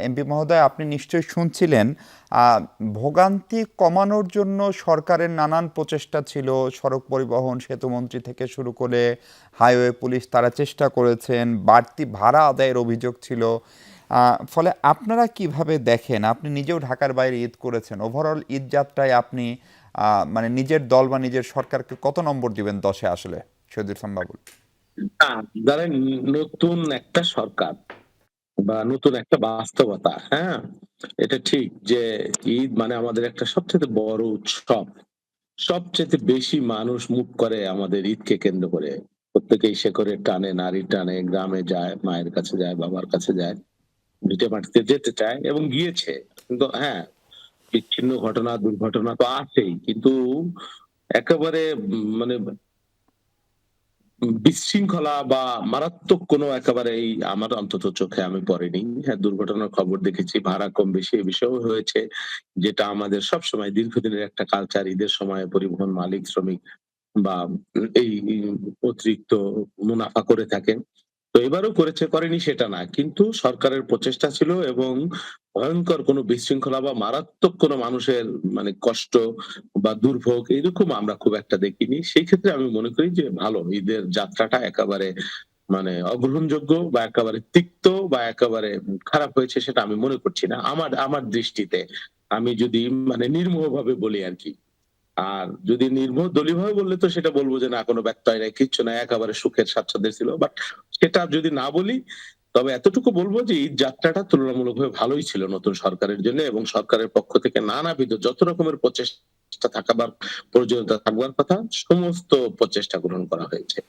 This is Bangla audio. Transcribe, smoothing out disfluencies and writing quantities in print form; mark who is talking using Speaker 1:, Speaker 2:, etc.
Speaker 1: এমপি মহোদয়, আপনি নিশ্চয়ই শুনছিলেন ভোগান্তি কমানোর জন্য সরকারের নানান প্রচেষ্টা ছিল। সড়ক পরিবহন সেতুমন্ত্রী থেকে শুরু করে হাইওয়ে পুলিশ তারা চেষ্টা করেছেন, বাড়তি ভাড়া আদায়ের অভিযোগ ছিল। ফলে আপনারা কিভাবে দেখেন? আপনি নিজেও ঢাকার বাইরে ঈদ করেছেন, ওভারঅল ঈদ যাত্রায় আপনি মানে নিজের দল বা নিজের সরকারকে কত নম্বর দিবেন 10-এ আসলে? শহীদুল ইসলাম বাবুল।
Speaker 2: না, ধরেন নতুন একটা সরকার বা নতুন একটা বাস্তবতা, হ্যাঁ? এটা ঠিক যে ঈদ মানে আমাদের একটা সবচাইতে বড় উৎসব। সবচাইতে বেশি মানুষ মুখ করে আমাদের ঈদকে কেন্দ্র করে। প্রত্যেকেই শেকড়ের টানে, নারীর টানে গ্রামে যায়, মায়ের কাছে যায়, বাবার কাছে যায়, ভিটে মাটিতে যেতে চায় এবং গিয়েছে। কিন্তু হ্যাঁ, বিচ্ছিন্ন ঘটনা, দুর্ঘটনা তো আছেই। কিন্তু একেবারে মানে বিশৃঙ্খলা বা মারাত্মক কোনো একেবারে এই আমার অন্তত চোখে আমি পড়েনি। হ্যাঁ, দুর্ঘটনার খবর দেখেছি, ভাড়া কম বেশি এ বিষয়েও হয়েছে। যেটা আমাদের সবসময় দীর্ঘদিনের একটা কালচার। ঈদের সময় পরিবহন মালিক, শ্রমিক বা এই অতিরিক্ত মুনাফা করে থাকেন। তো এবারও করেছে, করেনি সেটা না। কিন্তু সরকারের প্রচেষ্টা ছিল এবং ভয়ংকর কোনো বিশৃঙ্খলা বা মারাত্মক কোনো মানুষের মানে কষ্ট বা দুর্ভোগ এরকম আমরা খুব একটা দেখিনি। সেই ক্ষেত্রে আমি মনে করি যে ভালো ঈদের যাত্রাটা একেবারে মানে অগ্রহণযোগ্য বা একেবারে তিক্ত বা একেবারে খারাপ হয়েছে সেটা আমি মনে করছি না। আমার আমার দৃষ্টিতে। আমি যদি মানে নির্মোহভাবে বলি আরকি। আর যদি নির্দলীয়ভাবে বললে তো সেটা বলব যে না কোনো ব্যত্যয় নাই, কিচ্ছু নাই, একেবারে সুখের স্বাচ্ছন্দ্যে ছিল। বাট সেটা যদি না বলি, তবে এতটুকু বলব যে এই যাত্রাটা তুলনামূলকভাবে ভালোই ছিল নতুন সরকারের জন্য এবং সরকারের পক্ষ থেকে নানাবিধ যত রকমের প্রচেষ্টা থাকাবার প্রয়োজনীয়তা থাকবার কথা সমস্ত প্রচেষ্টা গ্রহণ করা হয়েছে।